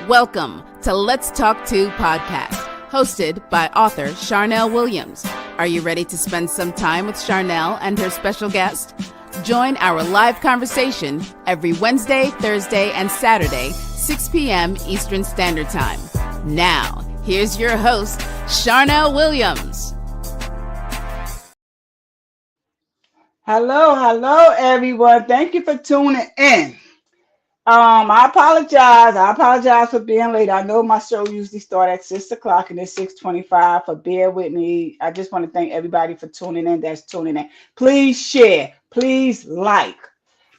Welcome to Let's Talk To podcast, hosted by author Charnel Williams. Are you ready to spend some time with Charnel and her special guest? Join our live conversation every Wednesday, Thursday, and Saturday, 6 p.m. Eastern Standard Time. Now, here's your host, Charnel Williams. Hello, everyone. Thank you for tuning in. I apologize for being late. I know my show usually starts at 6 o'clock and it's 6:25. So bear with me. I just want to thank everybody for tuning in. That's tuning in. Please share. Please like.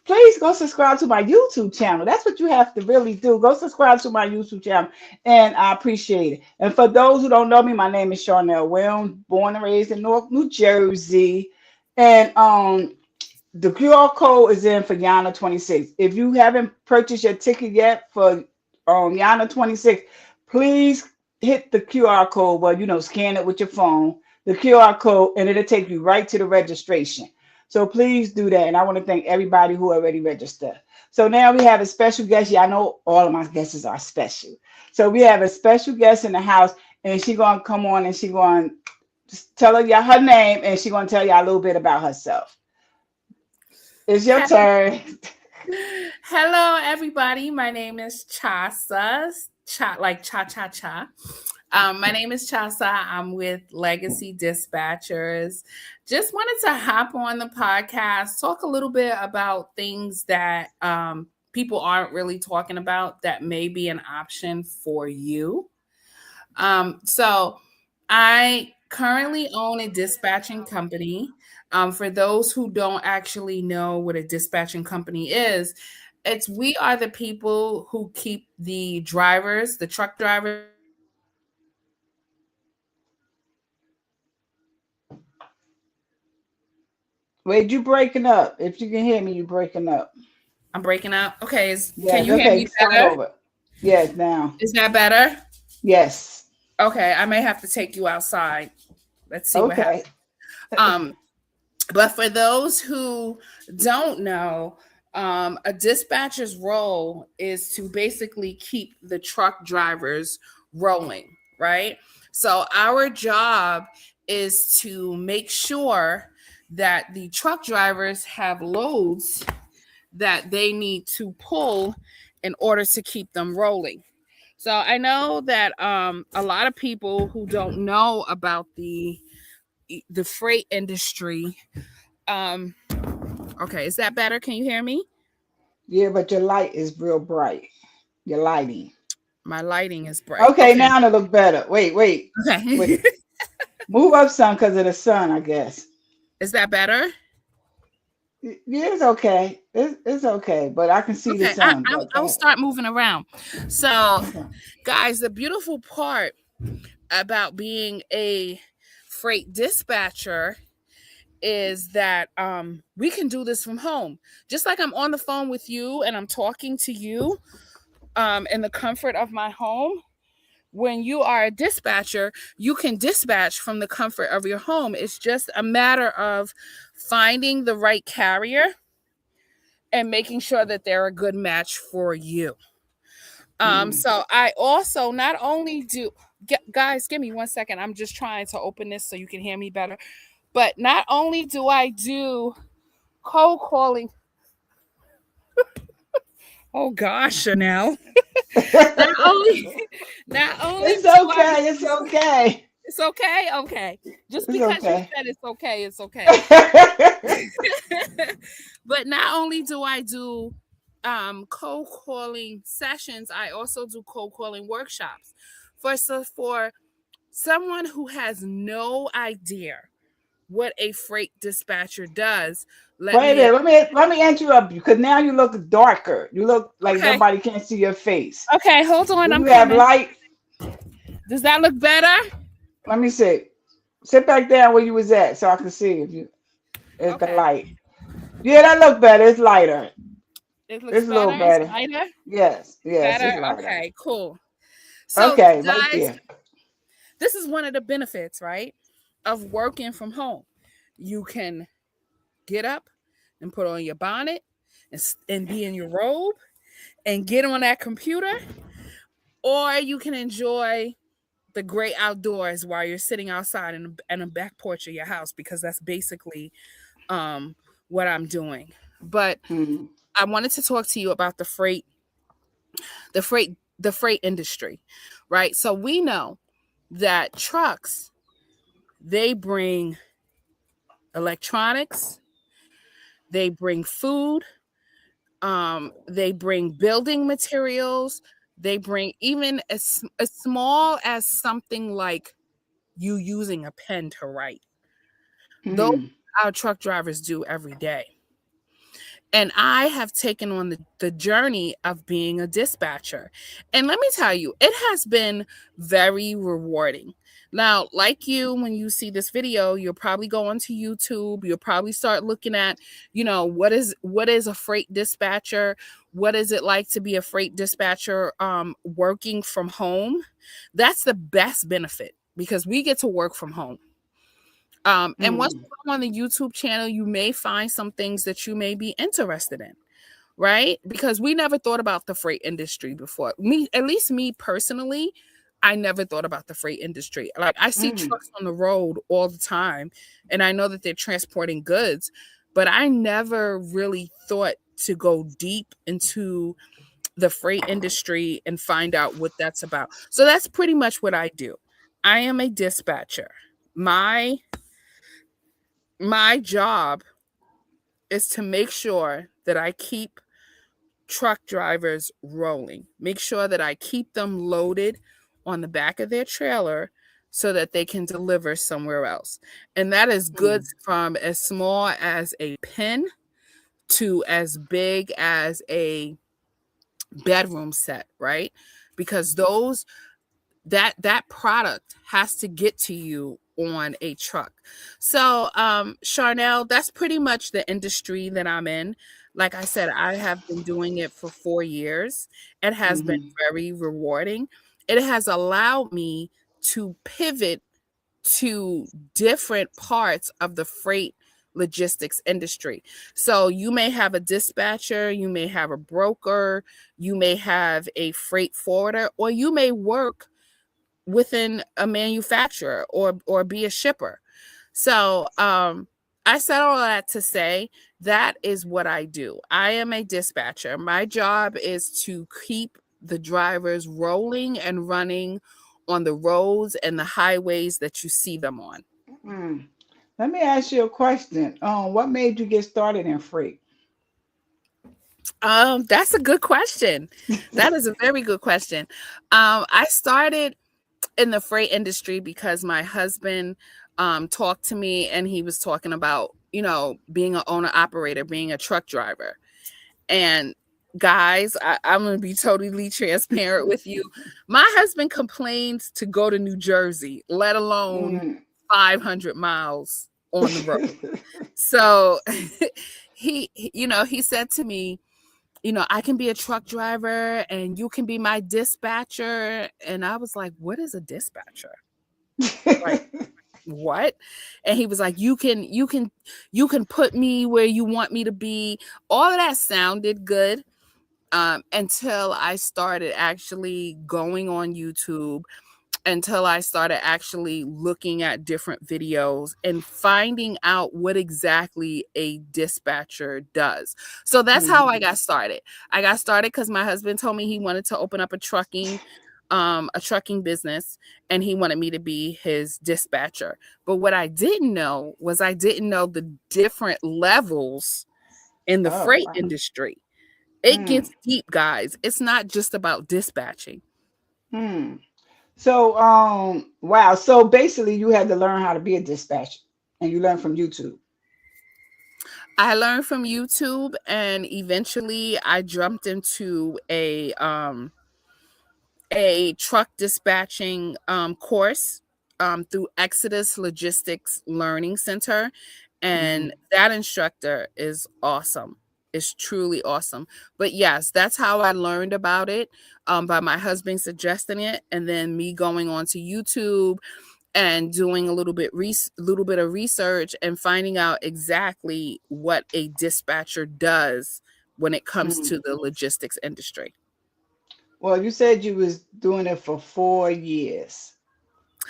Please go subscribe to my YouTube channel. That's what you have to really do. Go subscribe to my YouTube channel, and I appreciate it. And for those who don't know me, my name is Charnel Williams, born and raised in North New Jersey. And the QR code is in for Yana 26. If you haven't purchased your ticket yet for Yana 26, please hit the QR code. Well, scan it with your phone, the QR code, and it'll take you right to the registration. So please do that. And I want to thank everybody who already registered. So now we have a special guest. Yeah, I know all of my guests are special. So we have a special guest in the house, and she's going to come on and she's going to tell y'all her name, and she's going to tell y'all a little bit about herself. It's your turn. Hello, everybody. My name is Chasa, like cha-cha-cha. My name is Chasa. I'm with Legacy Dispatchers. Just wanted to hop on the podcast, talk a little bit about things that people aren't really talking about that may be an option for you. So I currently own a dispatching company. For those who don't actually know what a dispatching company is, we are the people who keep the drivers, the truck drivers. Wait, you breaking up. If you can hear me, you breaking up. I'm breaking up. Okay. Yes, can you hear me better? Over. Yes, now. Is that better? Yes. Okay. I may have to take you outside. Let's see what happens. But for those who don't know, a dispatcher's role is to basically keep the truck drivers rolling, right? So our job is to make sure that the truck drivers have loads that they need to pull in order to keep them rolling. So I know that a lot of people who don't know about the freight industry. Okay, is that better? Can you hear me? Yeah, but your light is real bright. Your lighting. My lighting is bright. Okay. Now it looks better. Wait. Okay. Wait. Move up some because of the sun, I guess. Is that better? Yeah, it's okay. It's okay, but I can see the sun. I'll start moving around. So, guys, the beautiful part about being a freight dispatcher is that we can do this from home. Just like I'm on the phone with you and I'm talking to you in the comfort of my home. When you are a dispatcher, you can dispatch from the comfort of your home. It's just a matter of finding the right carrier and making sure that they're a good match for you. So I also not only do, guys, give me 1 second. I'm just trying to open this so you can hear me better. But not only do I do cold calling. Oh gosh, Chanel. not only it's okay. It's okay. Okay. Just because you said it's okay. But not only do I do cold calling sessions, I also do cold calling workshops. For someone who has no idea what a freight dispatcher does. Let me interrupt you because now you look darker. You look like nobody can see your face. Okay, hold on. You have light. Does that look better? Let me see. Sit back down where you was at so I can see if you. It's the light. Yeah, that look better. It's lighter. It's a little better. It's lighter. Yes. Better? Okay, cool. So, guys, right, this is one of the benefits, right, of working from home. You can get up and put on your bonnet and be in your robe and get on that computer or you can enjoy the great outdoors while you're sitting outside in a back porch of your house, because that's basically um, what I'm doing. But Mm-hmm. I wanted to talk to you about the freight industry, right? So we know that trucks, they bring electronics, they bring food, they bring building materials, they bring even as small as something like you using a pen to write. Those Mm-hmm. our truck drivers do every day. And I have taken on the journey of being a dispatcher. And let me tell you, it has been very rewarding. Now, like you, when you see this video, you'll probably go onto YouTube. You'll probably start looking at, what is a freight dispatcher? What is it like to be a freight dispatcher working from home? That's the best benefit, because we get to work from home. And once Mm-hmm. you go on the YouTube channel, you may find some things that you may be interested in, right? Because we never thought about the freight industry before. At least me personally, I never thought about the freight industry. Like, I see Mm-hmm. trucks on the road all the time, and I know that they're transporting goods, but I never really thought to go deep into the freight industry and find out what that's about. So that's pretty much what I do. I am a dispatcher. My job is to make sure that I keep truck drivers rolling, make sure that I keep them loaded on the back of their trailer so that they can deliver somewhere else. And that is goods from as small as a pen to as big as a bedroom set, right? Because that product has to get to you on a truck. So, Charnel, that's pretty much the industry that I'm in. Like I said, I have been doing it for 4 years. It has been Mm-hmm. very rewarding. It has allowed me to pivot to different parts of the freight logistics industry. So you may have a dispatcher, you may have a broker, you may have a freight forwarder, or you may work within a manufacturer or be a shipper. So I said all that to say that is what I do. I am a dispatcher. My job is to keep the drivers rolling and running on the roads and the highways that you see them on. Mm. Let me ask you a question. What made you get started in freight? That's a good question. That is a very good question. I started in the freight industry because my husband talked to me, and he was talking about, being an owner operator, being a truck driver. And guys, I'm going to be totally transparent with you. My husband complains to go to New Jersey, let alone Mm. 500 miles on the road. So he said to me, I can be a truck driver and you can be my dispatcher. And I was like, what is a dispatcher? Like, what? And he was like, you can put me where you want me to be. All of that sounded good, until I started actually going on YouTube, until I started actually looking at different videos and finding out what exactly a dispatcher does. So that's how Mhm. I got started. I got started because my husband told me he wanted to open up a trucking business, and he wanted me to be his dispatcher. But what I didn't know was I didn't know the different levels in the Oh, freight wow. industry. It Mm. gets deep, guys. It's not just about dispatching. Mm. So, wow. So basically, you had to learn how to be a dispatcher, and you learned from YouTube. I learned from YouTube, and eventually I jumped into a truck dispatching course through Exodus Logistics Learning Center. And Mhm. that instructor is awesome. It's truly awesome. But yes, that's how I learned about it, by my husband suggesting it, and then me going on to YouTube and doing a little bit of research and finding out exactly what a dispatcher does when it comes to Mhm. the logistics industry. Well, you said you was doing it for 4 years.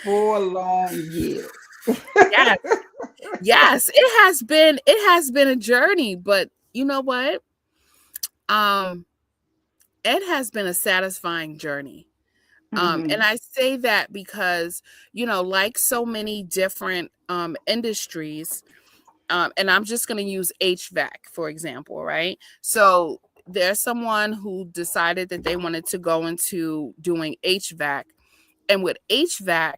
4 long years. Yes, yes, it has been a journey, but you know what? Um, it has been a satisfying journey. And Mm-hmm. I say that because, like so many different industries, and I'm just going to use HVAC, for example, right? So there's someone who decided that they wanted to go into doing HVAC. And with HVAC,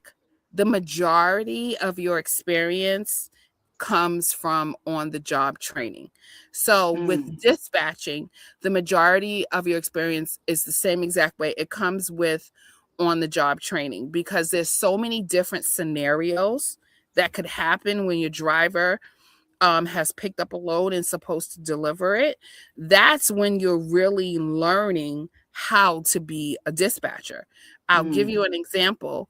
the majority of your experience comes from on the job training. So with Mm. dispatching, the majority of your experience is the same exact way. It comes with on the job training because there's so many different scenarios that could happen when your driver has picked up a load and supposed to deliver it. That's when you're really learning how to be a dispatcher. I'll give Mm. you an example.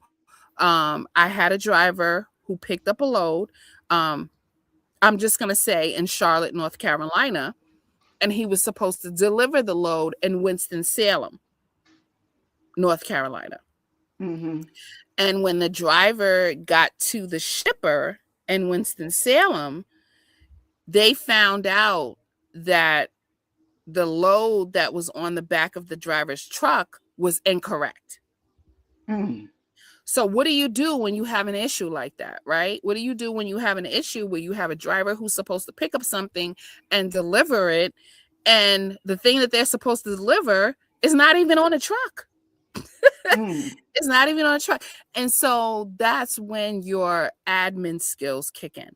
I had a driver who picked up a load. Um, I'm just going to say in Charlotte, North Carolina, and he was supposed to deliver the load in Winston-Salem, North Carolina. Mm-hmm. And when the driver got to the shipper in Winston-Salem, they found out that the load that was on the back of the driver's truck was incorrect. Mm. So what do you do when you have an issue like that, right? What do you do when you have an issue where you have a driver who's supposed to pick up something and deliver it, and the thing that they're supposed to deliver is not even on a truck? Mm. It's not even on a truck. And so that's when your admin skills kick in.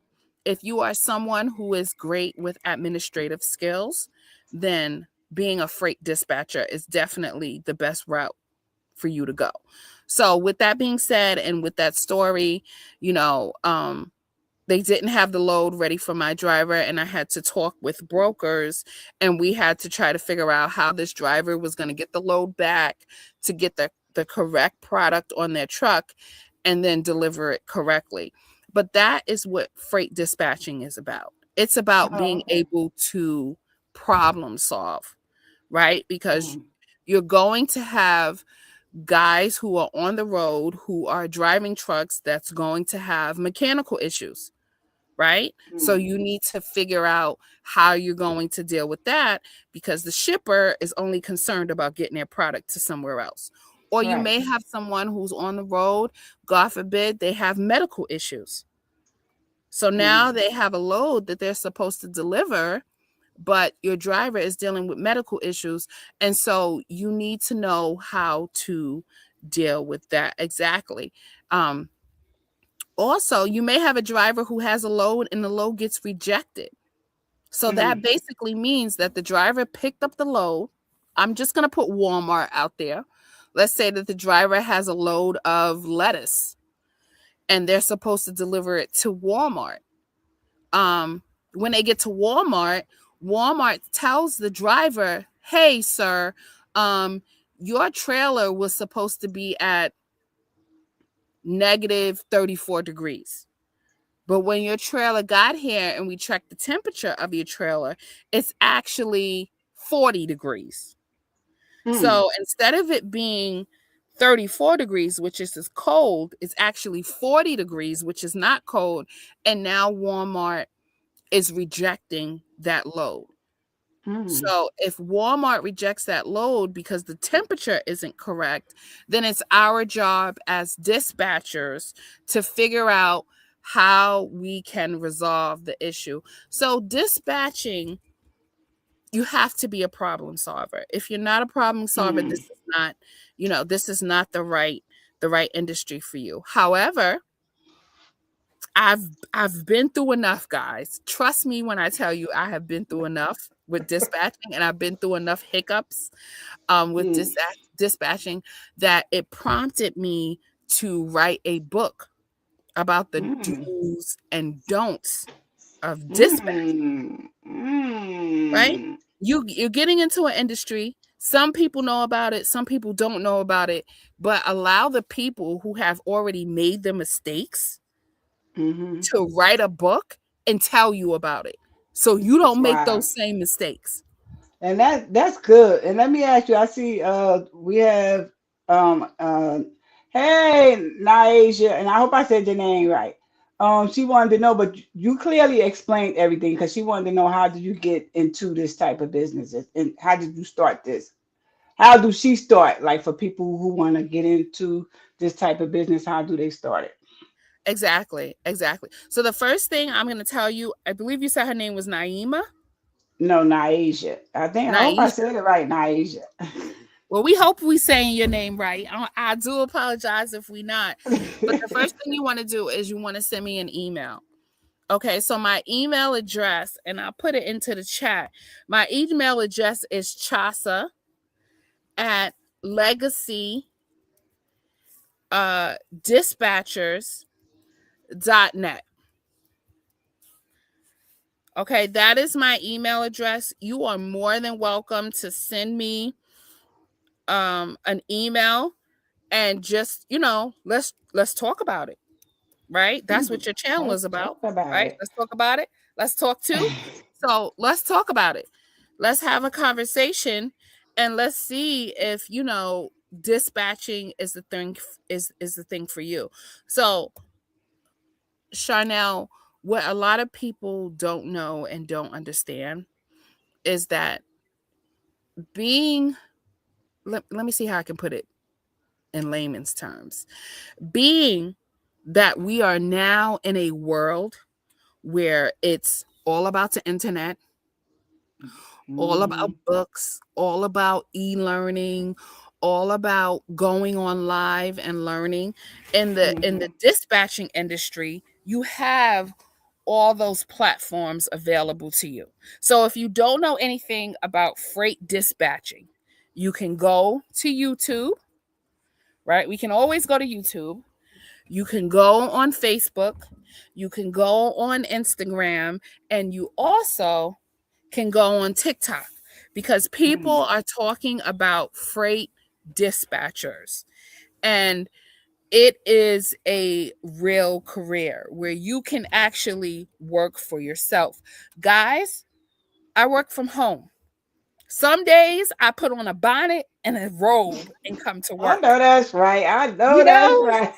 If you are someone who is great with administrative skills, then being a freight dispatcher is definitely the best route for you to go. So with that being said, and with that story, you know, they didn't have the load ready for my driver, and I had to talk with brokers, and we had to try to figure out how this driver was going to get the load back to get the correct product on their truck and then deliver it correctly. But that is what freight dispatching is about. It's about Oh, being okay. able to problem solve, right? Because Mm. you're going to have guys who are on the road who are driving trucks that's going to have mechanical issues, right? So Mm. you need to figure out how you're going to deal with that, because the shipper is only concerned about getting their product to somewhere else. Or you Right. may have someone who's on the road, God forbid, they have medical issues. So now Mm. they have a load that they're supposed to deliver, but your driver is dealing with medical issues. And so you need to know how to deal with that exactly. Um, Also, you may have a driver who has a load and the load gets rejected. So that Mm. basically means that the driver picked up the load. I'm just going to put Walmart out there. Let's say that the driver has a load of lettuce and they're supposed to deliver it to Walmart. Um, when they get to Walmart, Walmart tells the driver, "Hey, sir, um, your trailer was supposed to be at negative 34 degrees. But when your trailer got here and we checked the temperature of your trailer, it's actually 40 degrees. Mm. So instead of it being 34 degrees, which is as cold, it's actually 40 degrees, which is not cold. And now Walmart is rejecting that load. Mm. So if Walmart rejects that load because the temperature isn't correct, then it's our job as dispatchers to figure out how we can resolve the issue. So dispatching, you have to be a problem solver. If you're not a problem solver, Mm. this is not, this is not the right industry for you. However, I've been through enough, guys. Trust me when I tell you I have been through enough with dispatching, and I've been through enough hiccups with Mm. dispatching that it prompted me to write a book about the Mm. do's and don'ts of dispatch, Mm. right? Mm. You're getting into an industry. Some people know about it, some people don't know about it, but allow the people who have already made the mistakes Mm-hmm. to write a book and tell you about it, so you That's don't make wild. those same mistakes. And that's good. And let me ask you, I see we have um uh hey Naisha, and I hope I said your name right. She wanted to know, but you clearly explained everything because she wanted to know how did you get into this type of business and how did you start this? How do she start? Like for people who want to get into this type of business, how do they start it? Exactly, exactly. So the first thing I'm going to tell you, I believe you said her name was Naima. No, Naisha. I hope I Naisha. said it right, Naisha. Well, we hope we saying your name right. I do apologize if we not. But the first thing you want to do is you want to send me an email. Okay, so my email address, and I'll put it into the chat. My email address is chasa at legacy dispatchers.net. Okay, that is my email address. You are more than welcome to send me an email and just, let's talk about it. Right? That's Hmm, what your channel is let's about, talk about right? it. Let's talk about it. Let's talk too. So let's talk about it. Let's have a conversation and let's see if dispatching is the thing is the thing for you. So Charnel, what a lot of people don't know and don't understand is that being let me see how I can put it in layman's terms. Being that we are now in a world where it's all about the internet, all about Hmm. books, all about e-learning, all about going on live and learning. In the Hmm. dispatching industry, you have all those platforms available to you. So if you don't know anything about freight dispatching, you can go to YouTube, right? We can always go to YouTube. You can go on Facebook, you can go on Instagram, and you also can go on TikTok because people Hmm. are talking about freight dispatchers. And it is a real career where you can actually work for yourself. Guys, I work from home. Some days I put on a bonnet and a robe and come to I work. know that's right. I know You that's know, right.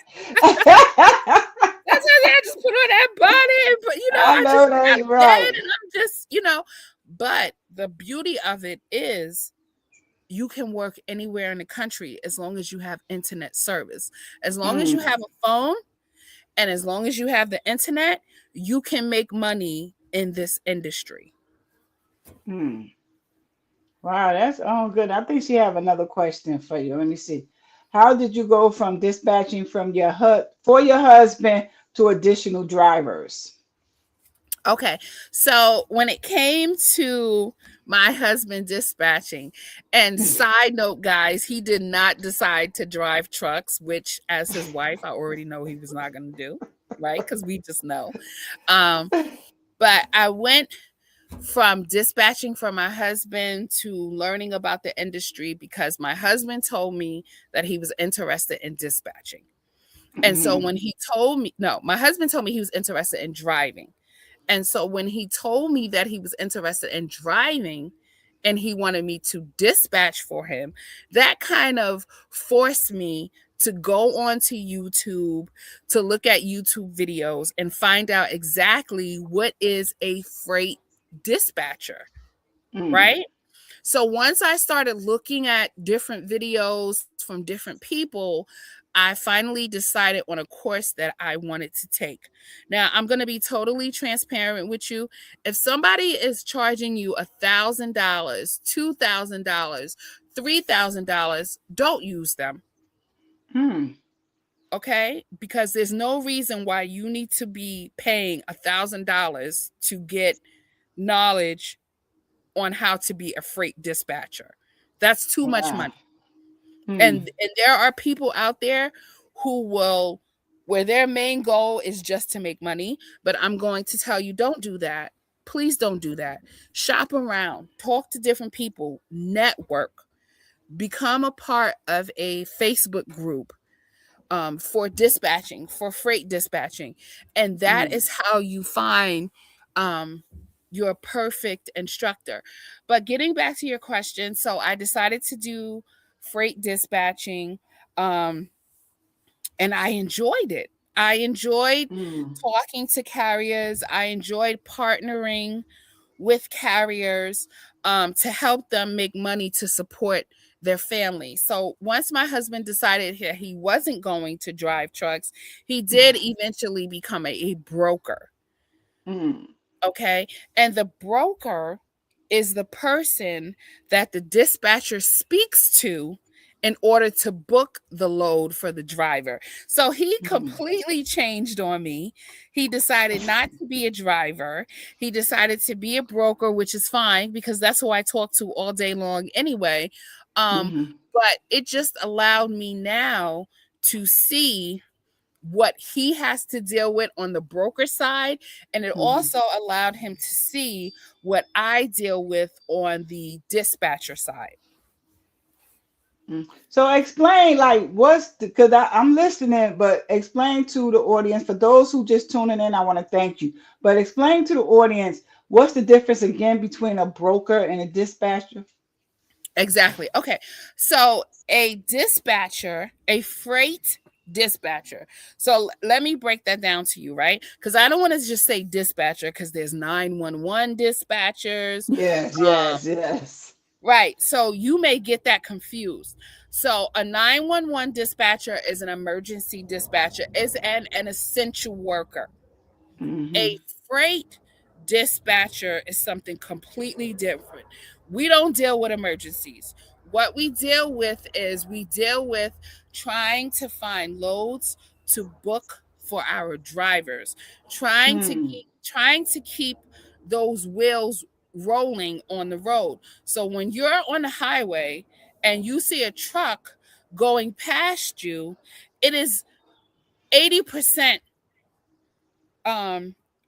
that's why I just put on that bonnet, but I I know just get that's out of bed right. and I'm just. But the beauty of it is you can work anywhere in the country as long as you have internet service. As long as you Mm, have a phone and as long as you have the internet, you can make money in this industry. mm. Wow, that's good. I think she have another question for you. Let me see. How did you go from dispatching from your for your husband to additional drivers? Okay. So when it came to my husband dispatching, and side note, guys, he did not decide to drive trucks, which as his wife, I already know he was not going to do, right? Because we just know. Um, but I went from dispatching for my husband to learning about the industry because my husband told me that he was interested in dispatching. And so Hmm. when he told me, no, my husband told me he was interested in driving. And so when he told me that he was interested in driving and he wanted me to dispatch for him, that kind of forced me to go onto YouTube to look at YouTube videos and find out exactly what is a freight dispatcher, Mm, right? So once I started looking at different videos from different people, I finally decided on a course that I wanted to take. Now, I'm going to be totally transparent with you. If somebody is charging you $1,000, $2,000, $3,000, don't use them. mm, Okay, because there's no reason why you need to be paying $1,000 to get knowledge on how to be a freight dispatcher. That's too much wow. money. Mm, And there are people out there who will where their main goal is just to make money, but I'm going to tell you don't do that. Please don't do that. Shop around, talk to different people, network, become a part of a Facebook group for dispatching, for freight dispatching. And that mm, is how you find um, your perfect instructor. But getting back to your question, so I decided to do freight dispatching, um, and I enjoyed it. I enjoyed talking to carriers. I enjoyed partnering with carriers to help them make money to support their family. So once my husband decided he wasn't going to drive trucks, he did eventually become a broker. Okay. And the broker is the person that the dispatcher speaks to in order to book the load for the driver. So he completely changed on me. He decided not to be a driver. He decided to be a broker, which is fine because that's who I talk to all day long anyway. But it just allowed me now to see what he has to deal with on the broker side, and it also allowed him to see what I deal with on the dispatcher side. So explain, like, because I'm listening, but explain to the audience, for those who just tuning in, I want to thank you, but explain to the audience, what's the difference again between a broker and a dispatcher? Exactly. Okay. So a dispatcher, a freight dispatcher. So let me break that down to you, right? Because I don't want to just say dispatcher because there's 911 dispatchers. Yes. Right. So you may get that confused. So a 911 dispatcher is an emergency dispatcher, is an essential worker. A freight dispatcher is something completely different. We don't deal with emergencies. What we deal with is we deal with trying to find loads to book for our drivers, trying to keep those wheels rolling on the road. So when you're on the highway and you see a truck going past you, it is 80%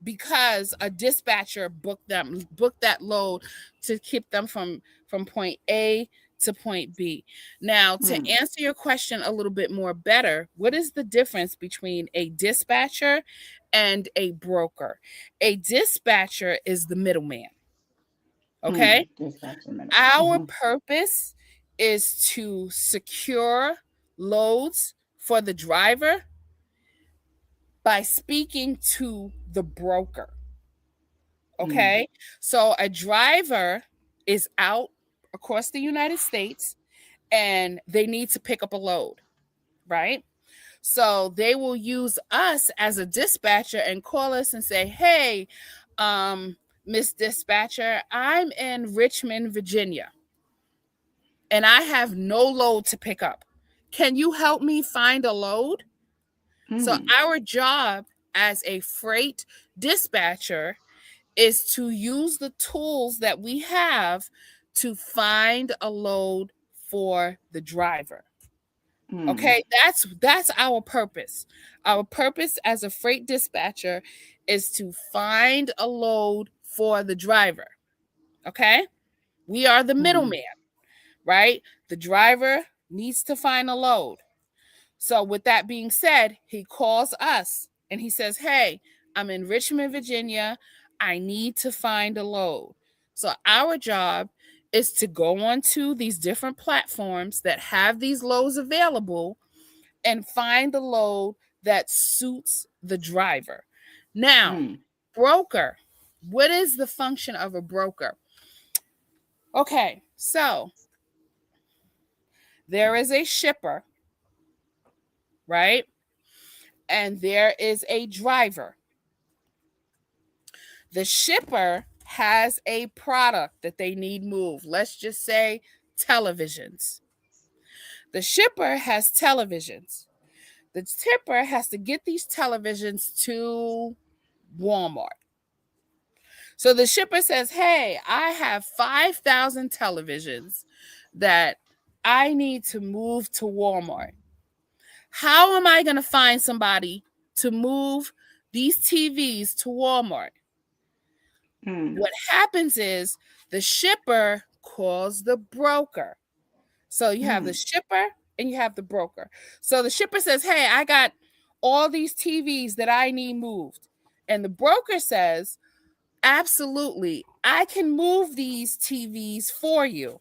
because a dispatcher booked that load to keep them from point A to point B. Now, to answer your question a little bit more better, what is the difference between a dispatcher and a broker? A dispatcher is the middleman. Okay? Our purpose is to secure loads for the driver by speaking to the broker. Okay. So a driver is out across the United States and they need to pick up a load, right? So they will use us as a dispatcher and call us and say, hey, Miss Dispatcher, I'm in Richmond, Virginia, and I have no load to pick up. Can you help me find a load? So our job as a freight dispatcher is to use the tools that we have to find a load for the driver. Okay, that's our purpose. Our purpose as a freight dispatcher is to find a load for the driver. Okay? We are the middleman, right? The driver needs to find a load. So with that being said, he calls us and he says, hey, I'm in Richmond, Virginia. I need to find a load. So our job is to go onto these different platforms that have these loads available and find the load that suits the driver. Now, broker, what is the function of a broker? Okay, so there is a shipper, right? And there is a driver. The shipper has a product that they need moved. Let's just say televisions. The shipper has televisions. The shipper has to get these televisions to Walmart. So the shipper says, hey, I have 5,000 televisions that I need to move to Walmart. How am I going to find somebody to move these TVs to Walmart? What happens is the shipper calls the broker. So you have the shipper and you have the broker. So the shipper says, hey, I got all these TVs that I need moved. And the broker says, Absolutely. I can move these TVs for you.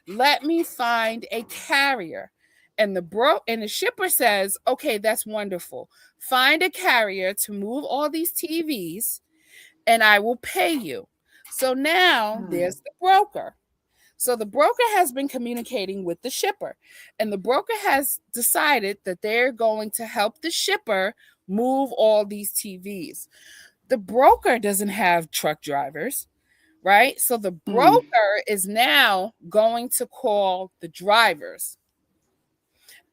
Let me find a carrier. And the shipper says, okay, that's wonderful. Find a carrier to move all these TVs and I will pay you. So now Mm. there's the broker. So the broker has been communicating with the shipper, and the broker has decided that they're going to help the shipper move all these TVs. The broker doesn't have truck drivers, right? So the Mm. broker is now going to call the drivers.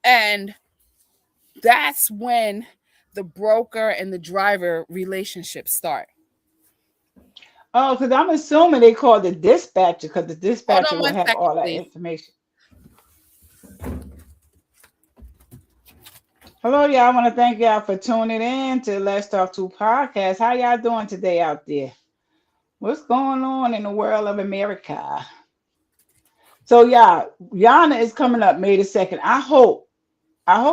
And that's when the broker and the driver relationship start. Oh, because I'm assuming they call the dispatcher because the Hold dispatcher on will one have second, all that please. information. Hello, y'all. I want to thank y'all for tuning in to Let's Talk to Podcast. How y'all doing today out there? What's going on in the world of America? So, yeah, Yana is coming up May the 2nd. I hope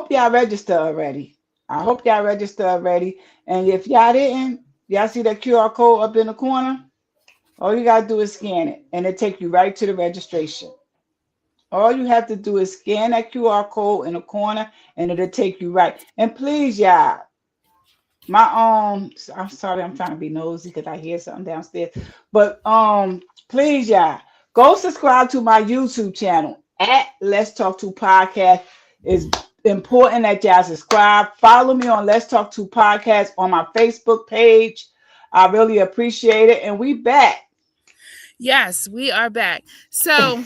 y'all register already. I hope y'all register already. And if y'all didn't, y'all see that QR code up in the corner? All you gotta do is scan it, and it take you right to the registration. All you have to do is scan that QR code in the corner, and it'll take you right. And please, y'all, I'm sorry, I'm trying to be nosy because I hear something downstairs. But please, y'all, go subscribe to my YouTube channel at Let's Talk to Podcast. It's important that y'all subscribe. Follow me on Let's Talk to Podcast on my Facebook page. I really appreciate it. And we back. Yes, we are back. So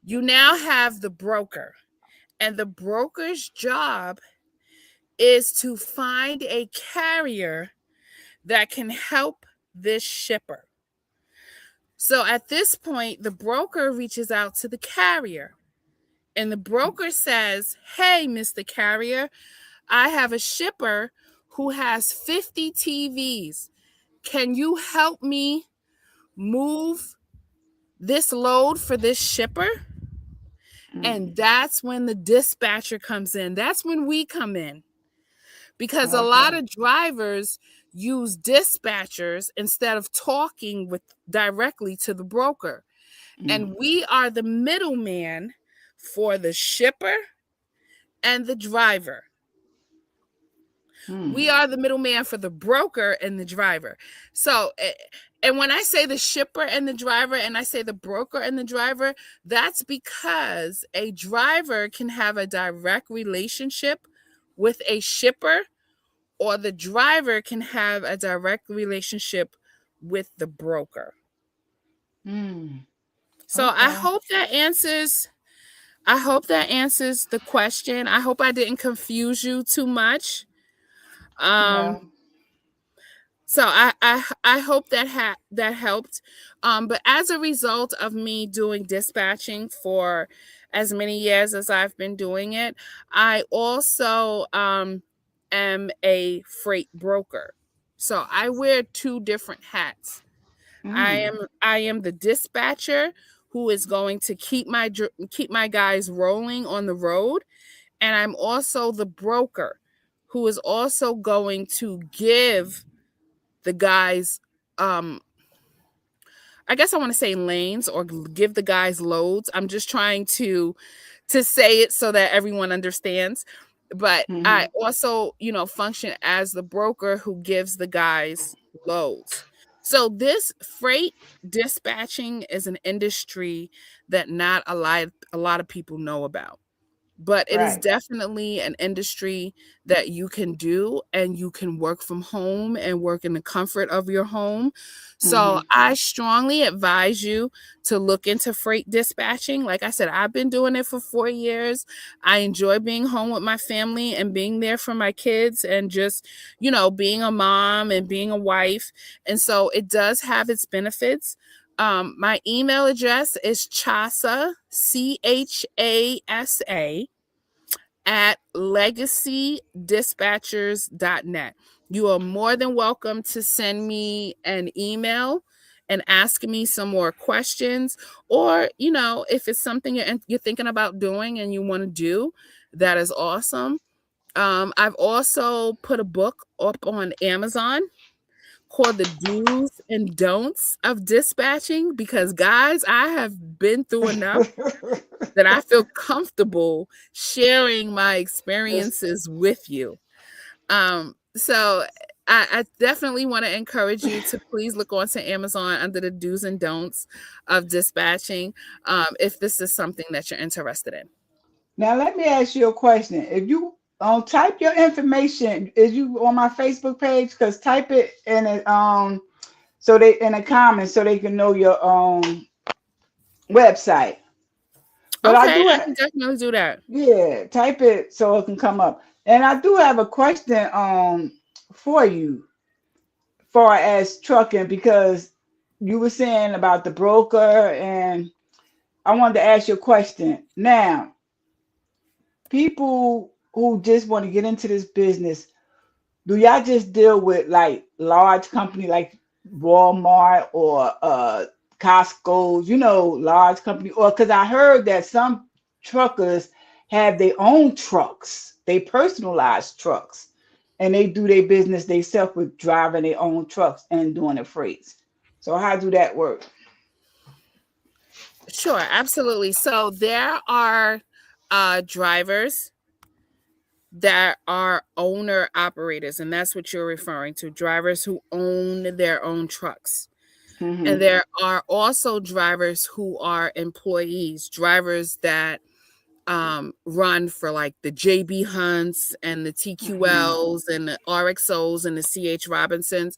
you now have the broker, and the broker's job is to find a carrier that can help this shipper. So at this point, the broker reaches out to the carrier, and the broker says, hey, Mr. Carrier, I have a shipper who has 50 TVs. Can you help me move this load for this shipper? And that's when the dispatcher comes in. That's when we come in. Because a lot Okay. of drivers use dispatchers instead of talking with directly to the broker. Mm. And we are the middleman for the shipper and the driver. Mm. We are the middleman for the broker and the driver. So, and when I say the shipper and the driver, and I say the broker and the driver, that's because a driver can have a direct relationship with a shipper, or the driver can have a direct relationship with the broker. Mm. So Okay. I hope that answers the question. I hope I didn't confuse you too much. Um, No. so I hope that helped. But as a result of me doing dispatching for as many years as I've been doing it, I also am a freight broker. So I wear two different hats. Mm. I am the dispatcher who is going to keep my guys rolling on the road, and I'm also the broker who is also going to give the guys I guess I want to say lanes, or give the guys loads. I'm just trying to say it so that everyone understands. But I Mm-hmm. also, function as the broker who gives the guys loads. So this freight dispatching is an industry that not a lot of people know about. But it is Right. definitely an industry that you can do, and you can work from home and work in the comfort of your home. So Mm-hmm. I strongly advise you to look into freight dispatching. Like I said, I've been doing it for 4 years. I enjoy being home with my family and being there for my kids, and just, being a mom and being a wife. And so it does have its benefits. My email address is Chasa, Chasa, at legacydispatchers.net. You are more than welcome to send me an email and ask me some more questions, or if it's something you're thinking about doing and you want to do, that is awesome. I've also put a book up on Amazon called the do's and don'ts of dispatching, because guys, I have been through enough that I feel comfortable sharing my experiences with you. So I definitely want to encourage you to please look onto Amazon under the do's and don'ts of dispatching, if this is something that you're interested in. Now let me ask you a question. If you type your information, is you on my Facebook page? Because type it in it so they in the comments so they can know your website. But I Okay, do I have, can definitely do that. yeah, type it so it can come up. And I do have a question for you far as trucking because you were saying about the broker and I wanted to ask you a question. Now, people who just want to get into this business, do y'all just deal with like large company like Walmart or Costco, large company? Or because I heard that some truckers have their own trucks, they personalized trucks, and they do their business themselves with driving their own trucks and doing the freights. So how do that work? Sure, absolutely. So there are drivers that are owner operators, and that's what you're referring to, drivers who own their own trucks. And Mm-hmm. there are also drivers who are employees, drivers that run for like the JB Hunts and the Mm-hmm. TQLs and the RXOs and the CH Robinsons.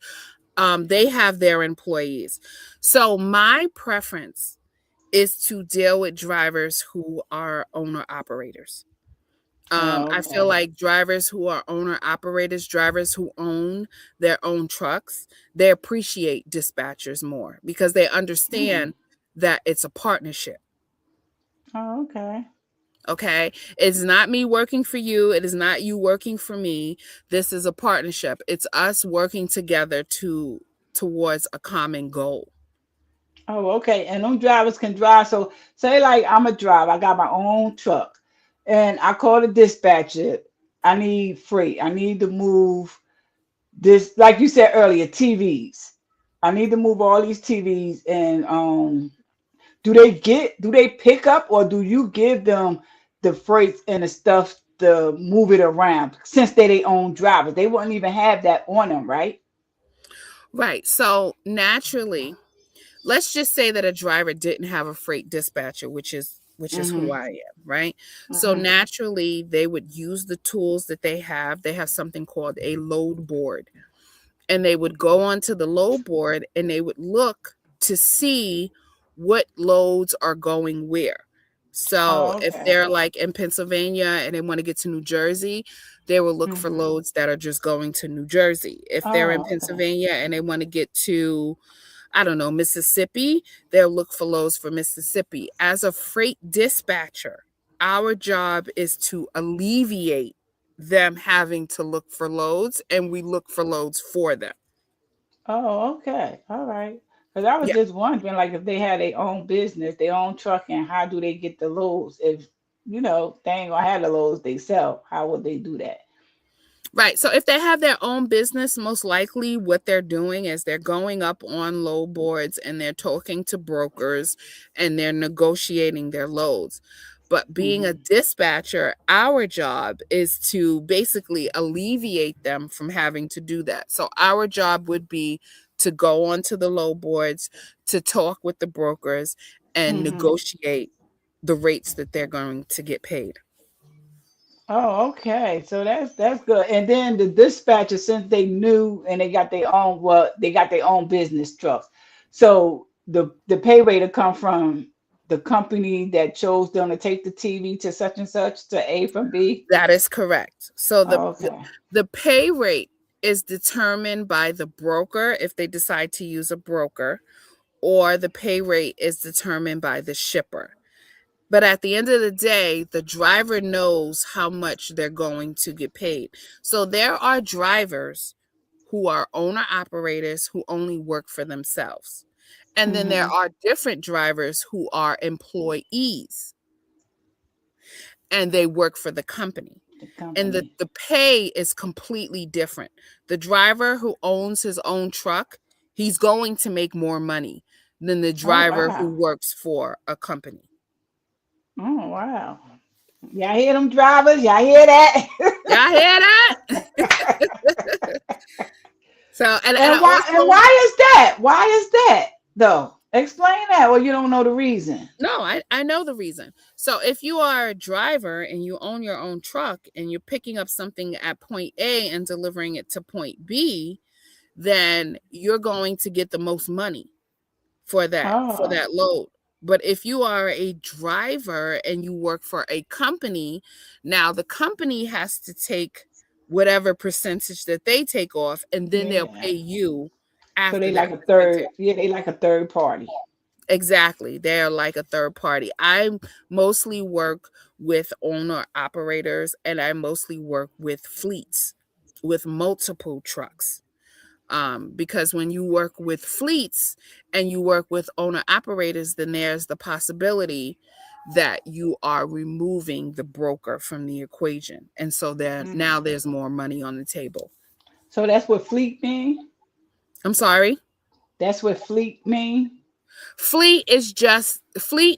They have their employees. So my preference is to deal with drivers who are owner operators. Oh, I feel okay. like drivers who are owner operators, drivers who own their own trucks, they appreciate dispatchers more because they Mm. understand that it's a partnership. Oh, okay. Okay. It's not me working for you. It is not you working for me. This is a partnership. It's us working together towards a common goal. Oh, okay. And them drivers can drive. So say like I'm a driver, I got my own truck, and I call the dispatcher. I need freight. I need to move this, like you said earlier, TVs. I need to move all these TVs, and do they pick up or do you give them the freights and the stuff to move it around since they their own drivers? They wouldn't even have that on them, right? Right. So naturally, let's just say that a driver didn't have a freight dispatcher, which is who Mm-hmm. I am, right? So Mm-hmm. naturally, they would use the tools that they have. They have something called a load board, and they would go onto the load board and they would look to see what loads are going where. So Oh, if okay. they're like in Pennsylvania and they want to get to New Jersey, they will look for Mm-hmm. loads that are just going to New Jersey. If they're in Oh, okay. Pennsylvania and they want to get to, I don't know, Mississippi, they'll look for loads for Mississippi. As a freight dispatcher, our job is to alleviate them having to look for loads, and we look for loads for them. Oh, okay. All right. Because I was Yeah. just wondering, like, if they had their own business, their own truck, and how do they get the loads? If, they ain't gonna have the loads they sell, how would they do that? Right. So if they have their own business, most likely what they're doing is they're going up on load boards and they're talking to brokers and they're negotiating their loads. But being a Mm-hmm. dispatcher, our job is to basically alleviate them from having to do that. So our job would be to go onto the load boards, to talk with the brokers and Mm-hmm. negotiate the rates that they're going to get paid. Oh, okay. So that's good. And then the dispatcher, since they knew and they got their own, well, they got their own business trucks. So the pay rate will come from the company that chose them to take the TV to such and such to A from B. That is correct. So the Oh, the, okay. the pay rate is determined by the broker if they decide to use a broker, or the pay rate is determined by the shipper. But at the end of the day, the driver knows how much they're going to get paid. So there are drivers who are owner operators who only work for themselves. And then there Mm-hmm. are different drivers who are employees and they work for the company. The And company. the pay is completely different. The driver who owns his own truck, he's going to make more money than the Oh driver who wow. works for a company. Oh wow. Y'all hear them drivers? Y'all hear that? Y'all hear that? So, and I And also, why is that? Why is that though? Explain that. Well, you don't know the reason. no, I know the reason. So if you are a driver and you own your own truck and you're picking up something at point A and delivering it to point B, then you're going to get the most money for Oh, that load. But if you are a driver and you work for a company, now the company has to take whatever percentage that they take off, and then they'll yeah. pay you So after they that like a percentage. third. Yeah, they like a third party. Exactly. They're like a third party. I mostly work with owner operators, and I mostly work with fleets with multiple trucks. Because when you work with fleets and you work with owner operators, then there's the possibility that you are removing the broker from the equation. And so then now Mm. there's more money on the table. So that's what fleet mean. I'm sorry. That's what fleet mean. Fleet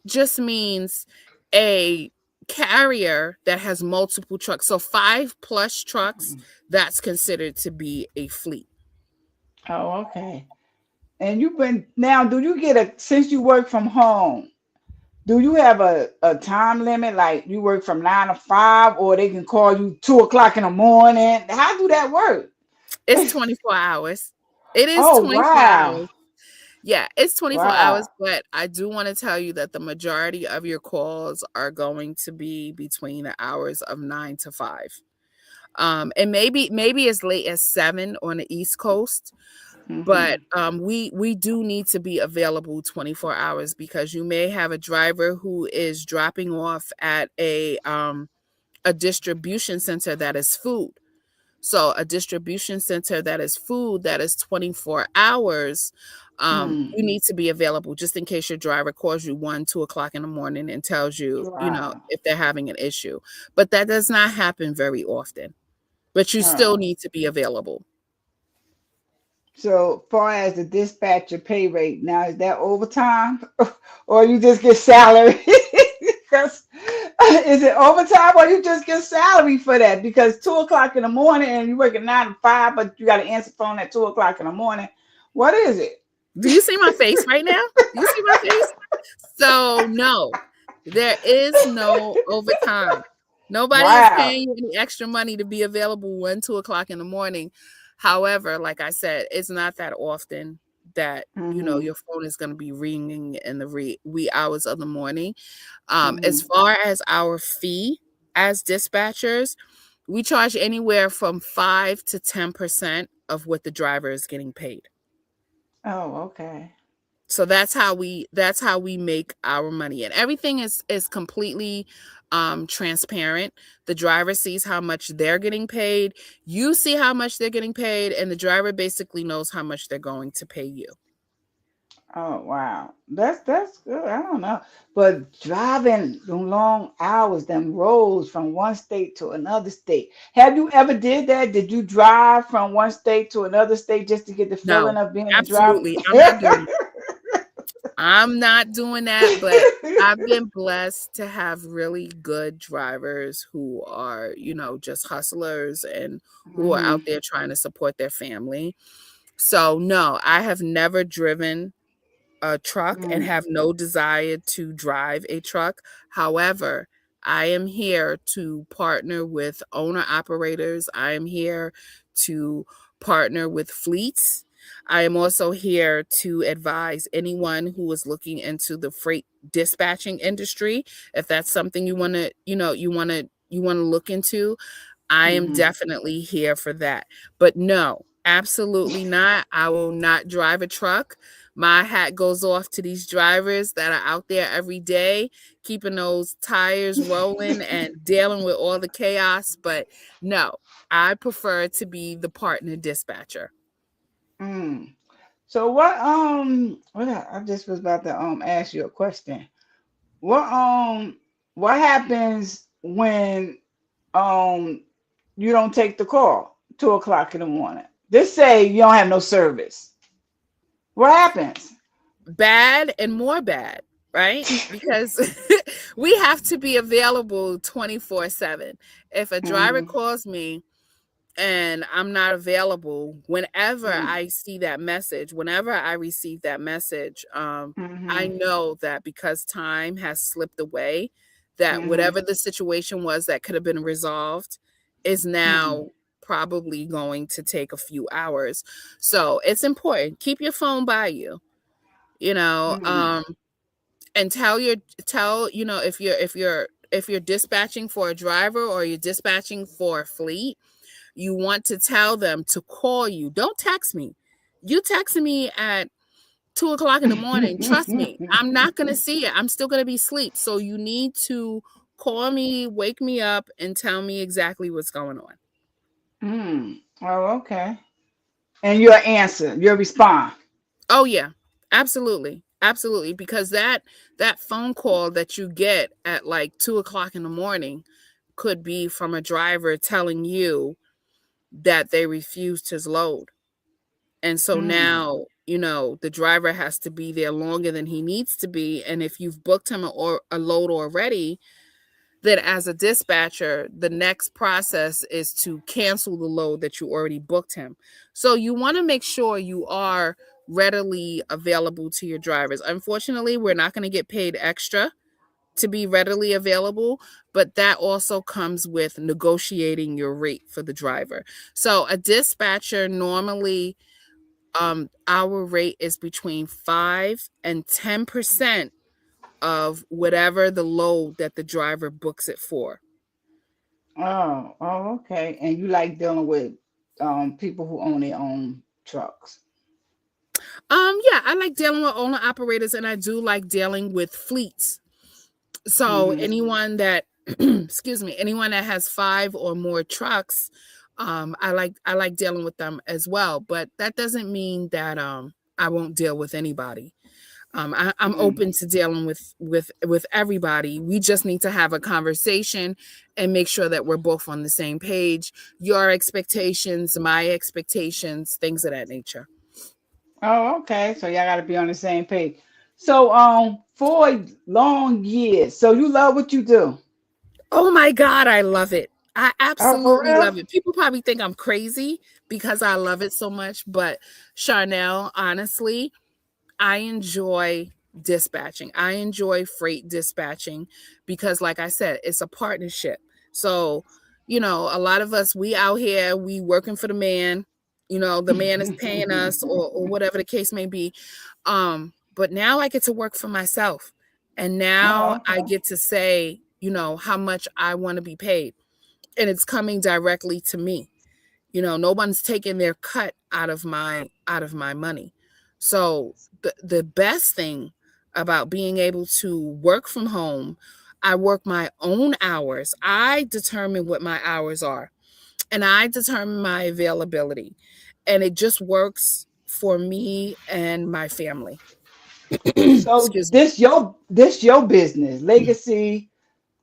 just means a carrier that has multiple trucks. So 5+ trucks, that's considered to be a fleet. Oh, okay. And you've been now. Do you get a since you work from home? Do you have a time limit? Like you work from 9 to 5, or they can call you 2 o'clock in the morning? How do that work? It's 24 hours. It is Oh 24 wow, hours. Yeah, it's 24 hours, wow. but I do want to tell you that the majority of your calls are going to be between the hours of 9 to 5. And maybe as late as 7 on the East Coast, Hmm. but we do need to be available 24 hours because you may have a driver who is dropping off at a distribution center that is food. So a distribution center that is food that is 24 hours, Hmm. you need to be available just in case your driver calls you 1, 2 o'clock in the morning and tells you, Wow. if they're having an issue. But that does not happen very often. But you still Oh. need to be available. So far as the dispatcher pay rate, now is that overtime or you just get salary? Because is it overtime or you just get salary for that? Because 2 o'clock in the morning and you work at 9 to 5, but you got to answer phone at 2 o'clock in the morning. What is it? Do you see my face right now? Do you see my face? So no, there is no overtime. Nobody is Wow. paying you any extra money to be available 1, 2 o'clock in the morning. However, like I said, it's not that often that Hmm. your phone is going to be ringing in the wee hours of the morning. As Hmm. far as our fee as dispatchers, we charge anywhere from 5 to 10% of what the driver is getting paid. Oh, okay. So that's how we make our money, and everything is completely transparent. The driver sees how much they're getting paid, you see how much they're getting paid, and the driver basically knows how much they're going to pay you. Oh wow, that's good. I don't know, but driving them long hours, them roads from one state to another state. Have you ever did that? Did you drive from one state to another state just to get the No, feeling of being a driver? absolutely, I'm not doing that, but I've been blessed to have really good drivers who are, just hustlers and who are out Hmm. there trying to support their family. So no, I have never driven a truck and Mm. have no desire to drive a truck. However, I am here to partner with owner operators. I am here to partner with fleets. I am also here to advise anyone who is looking into the freight dispatching industry. If that's something you want to look into, I am Hmm. definitely here for that. But no, absolutely not. I will not drive a truck. My hat goes off to these drivers that are out there every day, keeping those tires rolling and dealing with all the chaos. But no, I prefer to be the partner dispatcher. Mm. So what I just was about to ask you a question. What what happens when um you don't take the call 2 o'clock in the morning. Just say you don't have no service. What happens? Bad and more bad, right? Because we have to be available 24/7. If a driver Mhm. calls me and I'm not available, whenever Mhm. I see that message, whenever I receive that message, I Mhm. know that because time has slipped away, that Mhm. whatever the situation was that could have been resolved is Mhm. now probably going to take a few hours. So it's important. Keep your phone by you, you know, Mhm. and tell, if you're dispatching for a driver or you're dispatching for a fleet, you want to tell them to call you. Don't text me. You texting me at 2 o'clock in the morning. Trust me, I'm not going to see it. I'm still going to be asleep. So you need to call me, wake me up, and tell me exactly what's going on. Mm. Oh, okay. And your answer, your response. Oh yeah, absolutely. Absolutely. Because that phone call that you get at like 2 o'clock in the morning could be from a driver telling you that they refused his load. And so Mm. now, the driver has to be there longer than he needs to be. And if you've booked him a load already, then as a dispatcher, the next process is to cancel the load that you already booked him. So you want to make sure you are readily available to your drivers. Unfortunately, we're not going to get paid extra to be readily available, but that also comes with negotiating your rate for the driver. So a dispatcher normally, our rate is between 5 and 10% of whatever the load that the driver books it for. Oh, oh, okay. And you like dealing with people who own their own trucks. Yeah, I like dealing with owner operators, and I do like dealing with fleets. So Mm-hmm. anyone that excuse me, anyone that has 5 or more trucks, I like dealing with them as well. But that doesn't mean that I won't deal with anybody. I'm Mm. open to dealing with everybody. We just need to have a conversation and make sure that we're both on the same page. Your expectations, my expectations, things of that nature. Oh, okay. So y'all got to be on the same page. So, for long years, so you love what you do. Oh my God, I love it. I Oh, for absolutely real? love it. People probably think I'm crazy because I love it so much, but Charnel, honestly, I enjoy dispatching. I enjoy freight dispatching because, like I said, it's a partnership. So, a lot of us, we out here, we working for the man. The man is paying us, or whatever the case may be. But now I get to work for myself, and Oh, now I okay. get to say, how much I want to be paid, and it's coming directly to me. No one's taking their cut out of my money. So the best thing about being able to work from home, I work my own hours. I determine what my hours are, and I determine my availability. And it just works for me and my family. So Excuse me. this your business. Legacy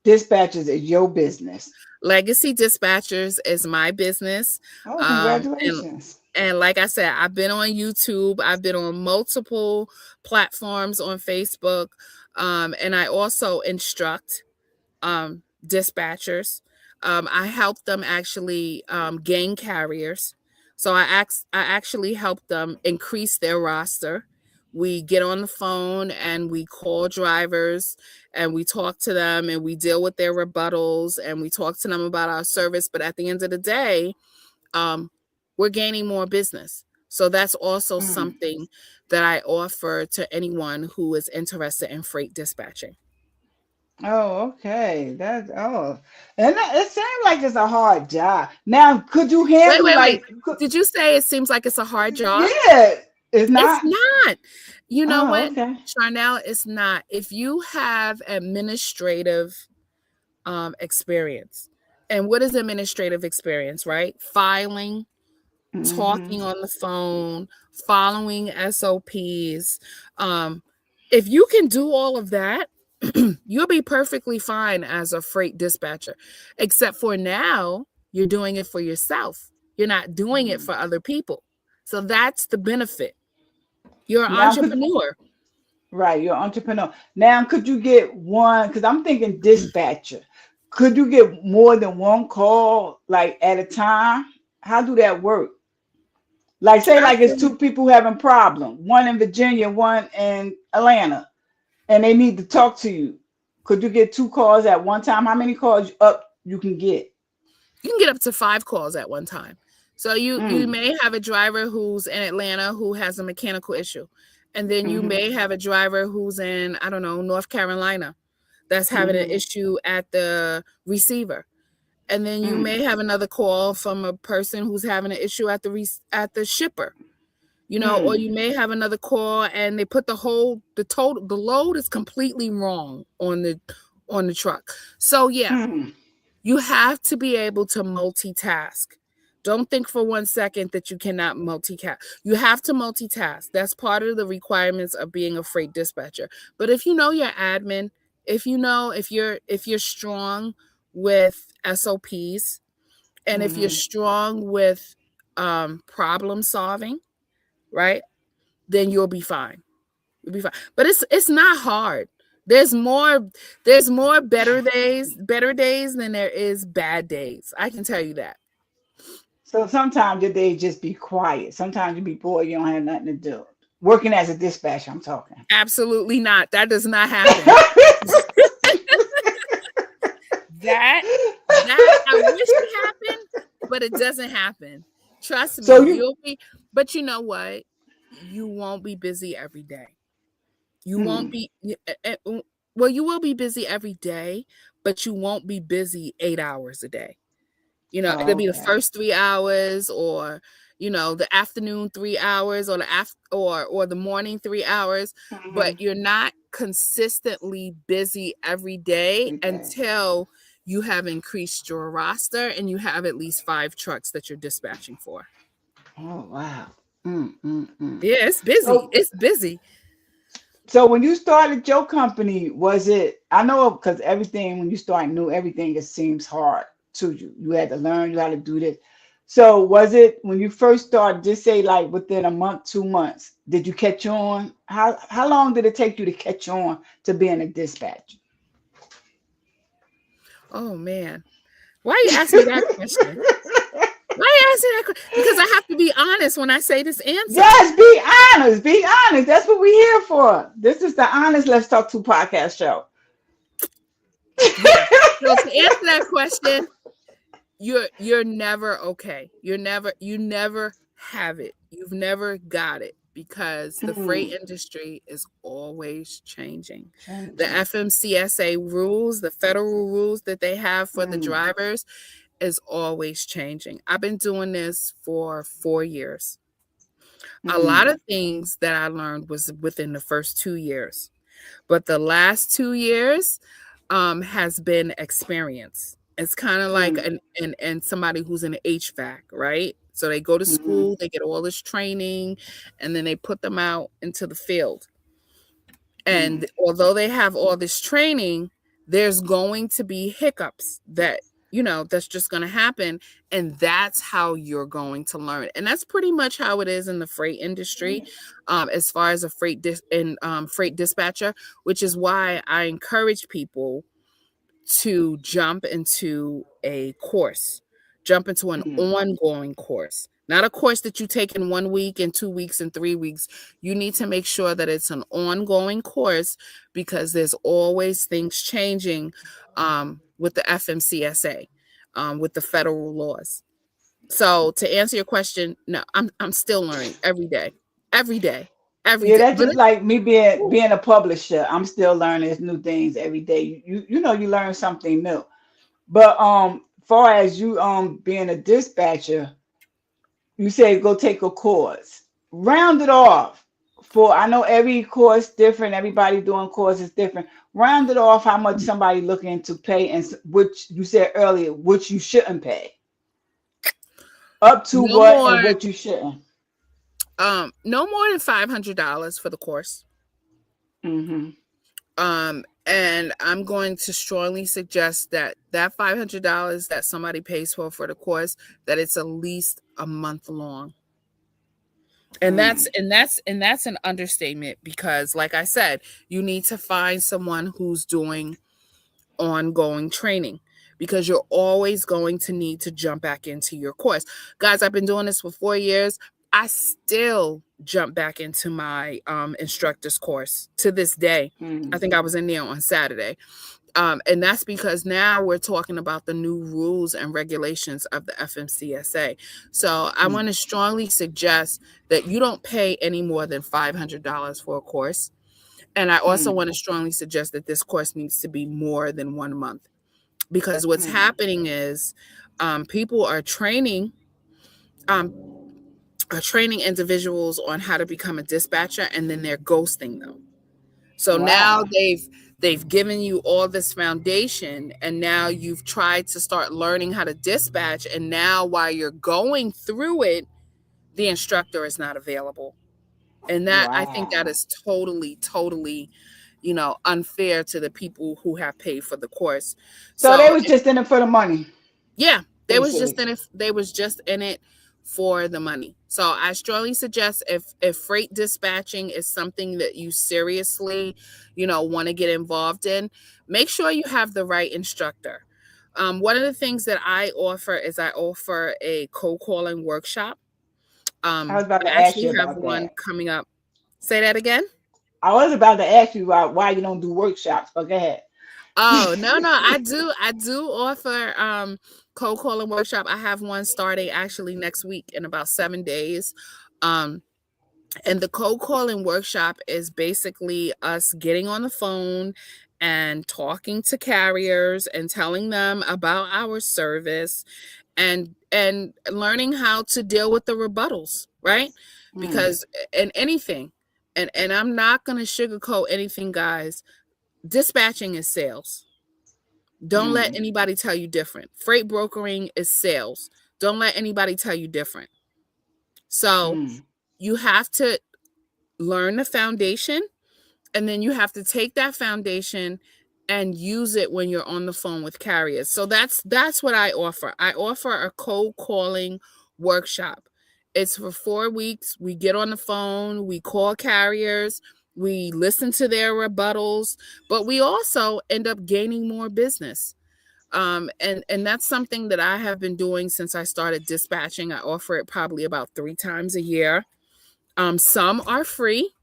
Dispatches is your business. Legacy Dispatchers is my business. Oh, And congratulations. like I said, I've been on YouTube. I've been on multiple platforms on Facebook. And I also instruct dispatchers. I help them actually gain carriers. So I actually help them increase their roster. We get on the phone and we call drivers and we talk to them and we deal with their rebuttals and we talk to them about our service. But at the end of the day, um, we're gaining more business. So that's also Mm. something that I offer to anyone who is interested in freight dispatching. Oh, okay. It seems like it's a hard job. Now, could you Wait, handle wait, wait. could, Did you say it seems like it's a hard job? yeah, it's It's not. not. You know Oh, what, okay. Charnel? It's not. If you have administrative experience, and what is administrative experience, right? Filing, Mm-hmm. talking on the phone, following SOPs. Um, if you can do all of that, you'll be perfectly fine as a freight dispatcher, except for now you're doing it for yourself. You're not doing it for other people. So that's the benefit. You're an Now, entrepreneur. right, you're an entrepreneur. Now, could you get one? Because I'm thinking dispatcher. Could you get more than one call like at a time? How do that work? Like, say, like it's two people having problem, one in Virginia, one in Atlanta, and they need to talk to you. Could you get two calls at one time? How many calls up you can get? You can get up to 5 calls at one time. So you may have a driver who's in Atlanta who has a mechanical issue. And then you may have a driver who's in, I don't know, North Carolina that's having an issue at the receiver. And then you may have another call from a person who's having an issue at the shipper. You know, or you may have another call and they put the load is completely wrong on the truck. So yeah, you have to be able to multitask. Don't think for 1 second that you cannot multitask. You have to multitask. That's part of the requirements of being a freight dispatcher. But if you know your admin, if you're strong with SOPs, and if you're strong with problem solving, right, then you'll be fine. You'll be fine. But it's not hard. There's more better days than there is bad days. I can tell you that. So sometimes your day just be quiet. Sometimes you be bored, you don't have nothing to do. Working as a dispatcher, I'm talking. Absolutely not. That does not happen. that I wish it happened, but it doesn't happen. Trust me. So but you know what? You won't be busy every day. You won't be well, you will be busy every day, but you won't be busy 8 hours a day. You know, it'll be the first 3 hours, or the afternoon 3 hours, or the morning 3 hours, but you're not consistently busy every day until you have increased your roster and you have at least 5 trucks that you're dispatching for. Oh wow. Yeah, it's busy. It's busy. So when you started your company, was it? I know, because everything, when you start new, everything just seems hard to you. You had to learn, you had to do this. So was it when you first started, just say like within a month, 2 months, did you catch on? How long did it take you to catch on to being a dispatcher? Oh man. Why are you asking me that question? Why are you asking that question? Because I have to be honest when I say this answer. Yes, be honest. Be honest. That's what we're here for. This is the Honest Let's Talk To podcast show. Yeah. So to answer that question, you're never okay. You never have it. You've never got it, because the freight industry is always changing. The FMCSA rules, the federal rules that they have for the drivers, is always changing. I've been doing this for 4 years. A lot of things that I learned was within the first 2 years, but the last 2 years has been experience. It's kind of like and somebody who's in HVAC, right? So they go to school, they get all this training, and then they put them out into the field. And although they have all this training, there's going to be hiccups that that's just going to happen. And that's how you're going to learn. And that's pretty much how it is in the freight industry, as far as a freight dispatcher, which is why I encourage people to jump into a course, jump into an ongoing course, not a course that you take in 1 week and 2 weeks and 3 weeks. You need to make sure that it's an ongoing course, because there's always things changing with the FMCSA, with the federal laws. So to answer your question, no, I'm still learning every day. Yeah, that's just like me being a publisher. I'm still learning new things every day. You learn something new. But far as you being a dispatcher, you say go take a course. Round it off. I know every course different. Everybody doing courses different. Round it off how much somebody looking to pay, and which you said earlier, which you shouldn't pay. Up to and what you shouldn't. No more than $500 for the course. And I'm going to strongly suggest that $500 that somebody pays for the course, that it's at least a month long. And that's an understatement, because like I said, you need to find someone who's doing ongoing training, because you're always going to need to jump back into your course. Guys, I've been doing this for 4 years. I still jump back into my instructor's course to this day. I think I was in there on Saturday. And that's because now we're talking about the new rules and regulations of the FMCSA. So I want to strongly suggest that you don't pay any more than $500 for a course. And I also want to strongly suggest that this course needs to be more than 1 month, because what's happening is people are training individuals on how to become a dispatcher, and then they're ghosting them. So now they've given you all this foundation, and now you've tried to start learning how to dispatch, and now while you're going through it, the instructor is not available. And that, I think that is totally, unfair to the people who have paid for the course. So they was just in it for the money. Yeah, they was just in it. They was just in it for the money. So I strongly suggest, if freight dispatching is something that you seriously, want to get involved in, make sure you have the right instructor. One of the things that I offer is I offer a cold calling workshop. I was about to ask you about one coming up. Say that again. I was about to ask you about why you don't do workshops, but go ahead. Oh, no, I do offer cold calling workshop. I have one starting actually next week in about 7 days. And the cold calling workshop is basically us getting on the phone and talking to carriers and telling them about our service, and learning how to deal with the rebuttals, right? Because in anything, and I'm not going to sugarcoat anything, guys, dispatching is sales. Don't let anybody tell you different. Freight brokering is sales. Don't let anybody tell you different. So you have to learn the foundation, and then you have to take that foundation and use it when you're on the phone with carriers. So that's what I offer. I offer a cold calling workshop. It's for 4 weeks. We get on the phone, we call carriers, we listen to their rebuttals, but we also end up gaining more business. And that's something that I have been doing since I started dispatching. I offer it probably about 3 times a year. Some are free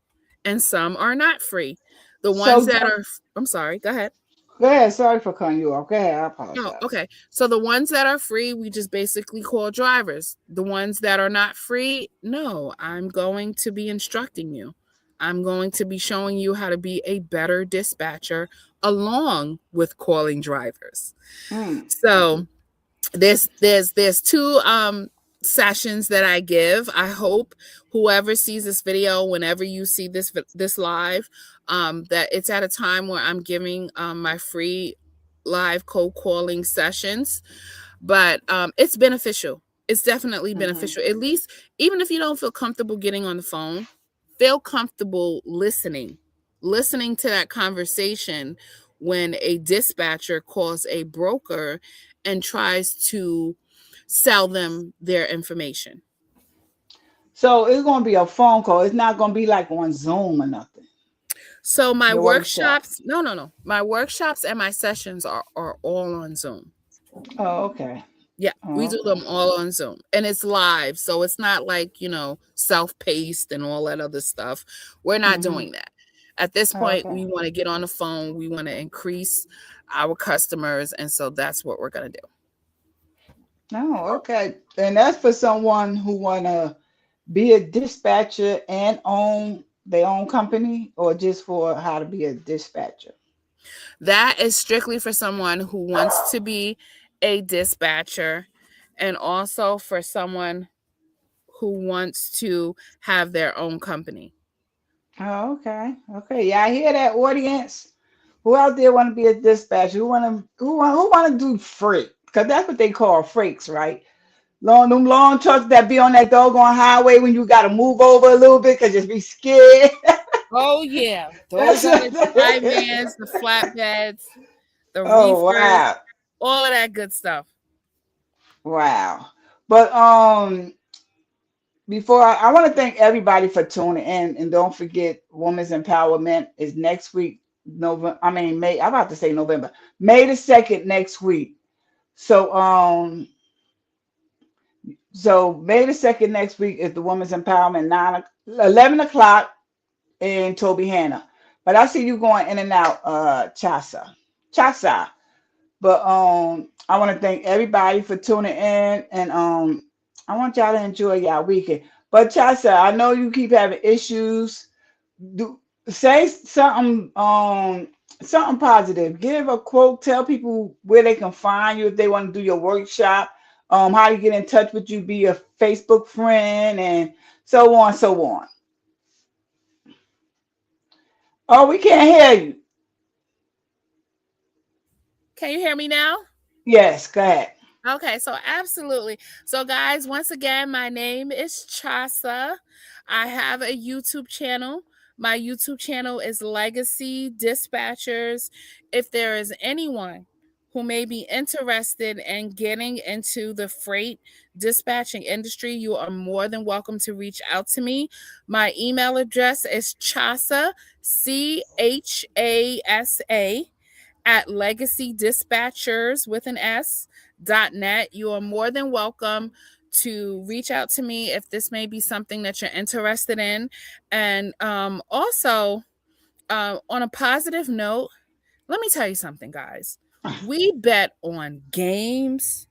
and some are not free. The ones that are, I'm sorry, go ahead. Go ahead. Sorry for cutting you off. Go ahead. I apologize. No, okay. So the ones that are free, we just basically call drivers. The ones that are not free, no, I'm going to be instructing you. I'm going to be showing you how to be a better dispatcher along with calling drivers. So there's 2 sessions that I give. I hope whoever sees this video, whenever you see this live, that it's at a time where I'm giving my free live cold calling sessions. But it's beneficial. It's definitely beneficial. At least, even if you don't feel comfortable getting on the phone, feel comfortable listening to that conversation when a dispatcher calls a broker and tries to sell them their information. So it's going to be a phone call. It's not going to be like on Zoom or nothing. So my workshops, no. My workshops and my sessions are all on Zoom. Oh, okay. Yeah, we do them all on Zoom, and it's live. So it's not like, self-paced and all that other stuff. We're not doing that. At this point, we want to get on the phone. We want to increase our customers. And so that's what we're going to do. Oh, okay. And that's for someone who want to be a dispatcher and own their own company, or just for how to be a dispatcher? That is strictly for someone who wants to be a dispatcher, and also for someone who wants to have their own company. Oh, okay. Okay. Yeah, I hear that, audience. Who out there want to be a dispatcher? Who want to do freight? Because that's what they call freights, right? Long trucks that be on that doggone highway when you got to move over a little bit because you be scared. Oh yeah, those That's are the dry vans, the flatbeds, the oh reefers, wow. all of that good stuff. Wow. But before I want to thank everybody for tuning in, and don't forget Women's Empowerment is next week. November, I mean May. I'm about to say November. May the 2nd next week. So May the 2nd next week is the Women's Empowerment 11 o'clock in Toby Hanna. But I see you going in and out, Chasa. But I want to thank everybody for tuning in, and I want y'all to enjoy y'all weekend. But Chasa, I know you keep having issues. Do say something positive. Give a quote. Tell people where they can find you if they want to do your workshop. How to get in touch with you, be a Facebook friend, and so on, so on. Oh, we can't hear you. Can you hear me now? Yes, go ahead. Okay, so absolutely. So, guys, once again, my name is Chasa. I have a YouTube channel. My YouTube channel is Legacy Dispatchers. If there is anyone who may be interested in getting into the freight dispatching industry, you are more than welcome to reach out to me. My email address is Chasa, CHASA, at legacydispatchers with an S.net. You are more than welcome to reach out to me if this may be something that you're interested in. And also, on a positive note, let me tell you something, guys. We bet on games.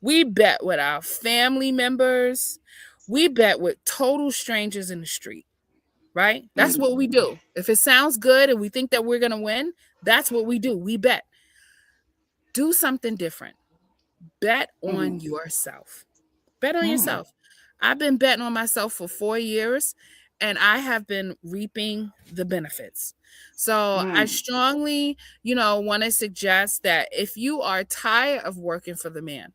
We bet with our family members. We bet with total strangers in the street, right? That's what we do. If it sounds good and we think that we're going to win, that's what we do. We bet. Do something different. Bet on Mm, yourself. Bet on mm, yourself. I've been betting on myself for 4 years and I have been reaping the benefits. So I mm, strongly, want to suggest that if you are tired of working for the man,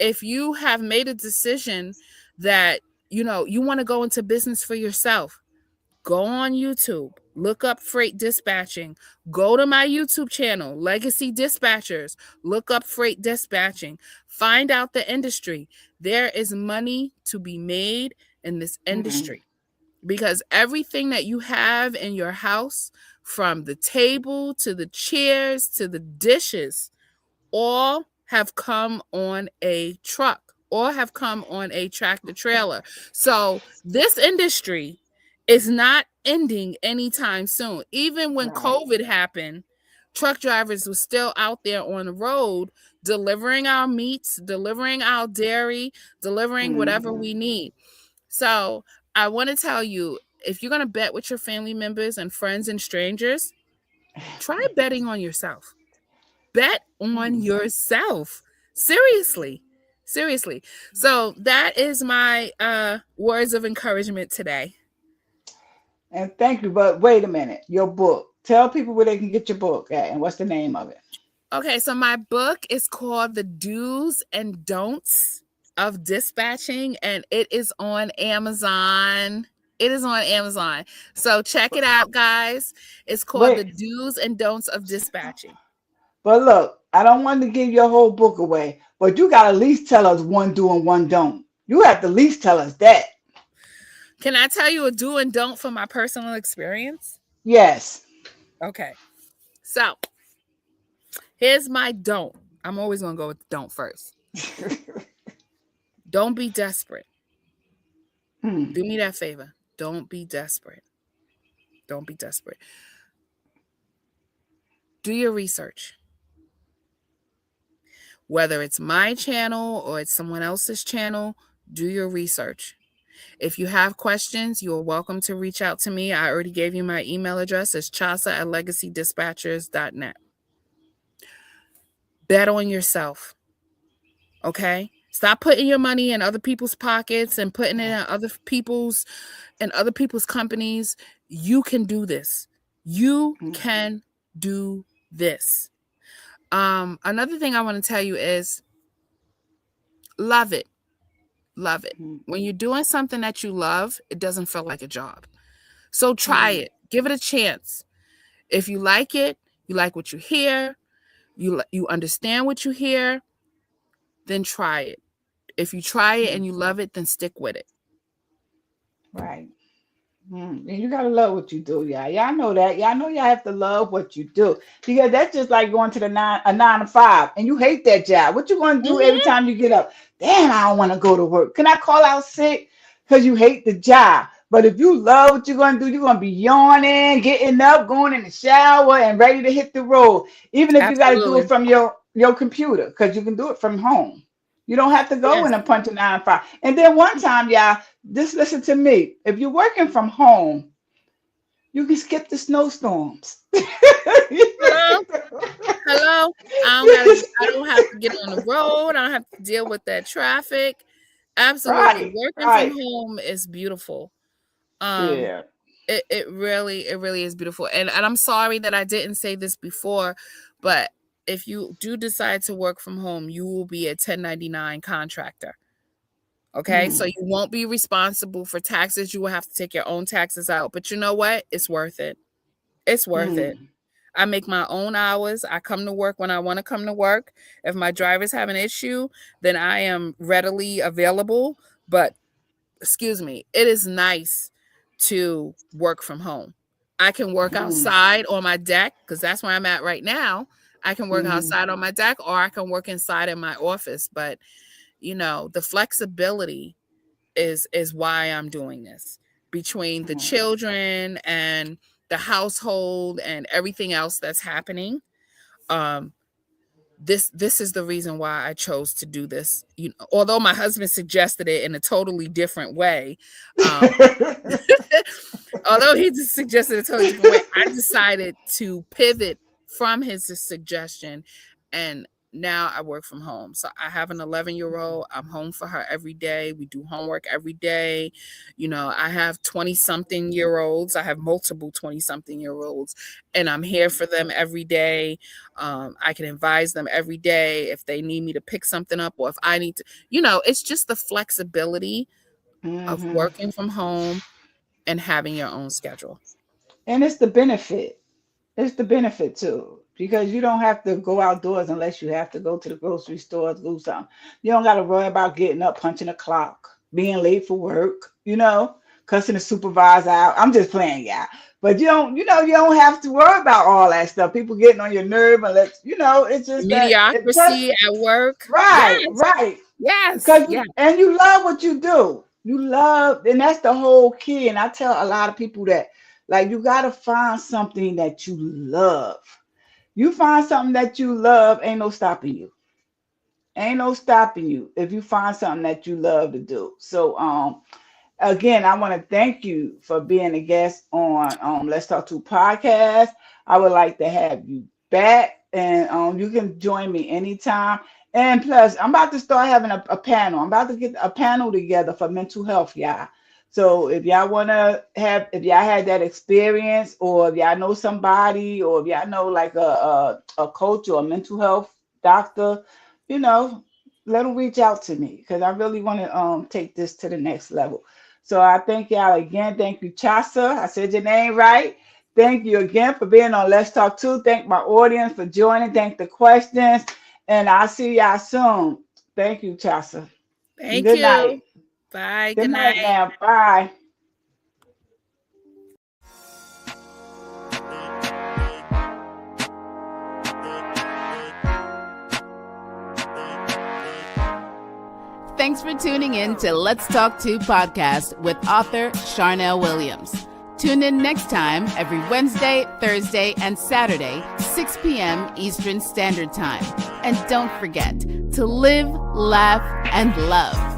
if you have made a decision that, you want to go into business for yourself, go on YouTube, look up freight dispatching, go to my YouTube channel, Legacy Dispatchers, look up freight dispatching, find out the industry. There is money to be made in this mm, industry because everything that you have in your house, from the table to the chairs to the dishes, all have come on a truck, all have come on a tractor trailer. So this industry is not ending anytime soon. Even when right. COVID happened, truck drivers were still out there on the road delivering our meats, delivering our dairy, delivering whatever Mm, we need. So I want to tell you, if you're going to bet with your family members and friends and strangers, try betting on yourself. Bet on mm. yourself. Seriously. Seriously. So that is my words of encouragement today. And thank you. But wait a minute. Your book. Tell people where they can get your book at, and what's the name of it. Okay, so my book is called The Do's and Don'ts of Dispatching, and it is on Amazon. It is on Amazon. So check it out, guys. It's called The Wait, Do's and Don'ts of Dispatching. but look, I don't want to give your whole book away, but you got to at least tell us one do and one don't. You have to at least tell us that. Can I tell you a do and don't from my personal experience? Yes. Okay. So here's my don't. I'm always going to go with the don't first. Don't be desperate. Hmm, Do me that favor. Don't be desperate. Don't be desperate. Do your research. Whether it's my channel or it's someone else's channel, do your research. If you have questions, you are welcome to reach out to me. I already gave you my email address. It's chasa@legacydispatchers.net. Bet on yourself, okay? Stop putting your money in other people's pockets and putting it in other people's companies. You can do this. You hmm, can do this. Another thing I want to tell you is love it. Love it. hmm, When you're doing something that you love, it doesn't feel like a job. So try hmm, it. Give it a chance. If you like it, you like what you hear, you understand what you hear, then try it. If you try it and you love it, then stick with it. Right. And you gotta love what you do, y'all. Y'all know that. Y'all know y'all have to love what you do, because that's just like going to a 9 to 5, and you hate that job. What you gonna do every time you get up? Damn, I don't want to go to work. Can I call out sick? Because you hate the job. But if you love what you're gonna do, you're gonna be yawning, getting up, going in the shower, and ready to hit the road. Even if you got to do it from your computer, because you can do it from home. You don't have to go in and punch a 9 to 5. And then one time, y'all, just listen to me. If you're working from home, you can skip the snowstorms. Hello. I don't have to get on the road. I don't have to deal with that traffic. Absolutely. Working from home is beautiful. It really is beautiful. And I'm sorry that I didn't say this before, but if you do decide to work from home, you will be a 1099 contractor. Okay. So you won't be responsible for taxes. You will have to take your own taxes out. But you know what? It's worth it. It's worth it. I make my own hours. I come to work when I want to come to work. If my drivers have an issue, then I am readily available. But excuse me, it is nice to work from home. I can work outside on my deck, because that's where I'm at right now. I can work outside on my deck, or I can work inside in my office. But, you know, the flexibility is why I'm doing this. Between the children and the household and everything else that's happening, this is the reason why I chose to do this. You know, although my husband suggested it in a totally different way, although he just suggested a totally different way, I decided to pivot from his suggestion, and now I work from home. So I have an 11-year-old. I'm home for her every day. We do homework every day. You know, I have 20-something-year-olds. I have multiple 20-something-year-olds, and I'm here for them every day. I can advise them every day if they need me to pick something up, or if I need to, you know, it's just the flexibility of working from home and having your own schedule. And it's the benefit. It's the benefit too, because you don't have to go outdoors unless you have to go to the grocery store to do something. You don't got to worry about getting up, punching a clock, being late for work, you know, cussing the supervisor out. I'm just playing, yeah. But you don't have to worry about all that stuff. People getting on your nerve, and it's just mediocrity at work. Right, right. Yes. And you love what you do. You love, and that's the whole key. And I tell a lot of people that, like, you got to find something that you love. You find something that you love, ain't no stopping you. Ain't no stopping you if you find something that you love to do. So, again, I want to thank you for being a guest on Let's Talk To podcast. I would like to have you back, and you can join me anytime. And plus, I'm about to start having a panel. I'm about to get a panel together for mental health, y'all. So if y'all if y'all had that experience, or if y'all know somebody, or if y'all know like a coach or a mental health doctor, let them reach out to me, because I really want to take this to the next level. So I thank y'all again. Thank you, Chasa. I said your name right. Thank you again for being on Let's Talk To. Thank my audience for joining. Thank the questions. And I'll see y'all soon. Thank you, Chasa. Thank you. Good night. Bye. Good night now. Bye. Thanks for tuning in to Let's Talk To podcast with author Charnel Williams. Tune in next time every Wednesday, Thursday, and Saturday, 6 p.m. Eastern Standard Time. And don't forget to live, laugh, and love.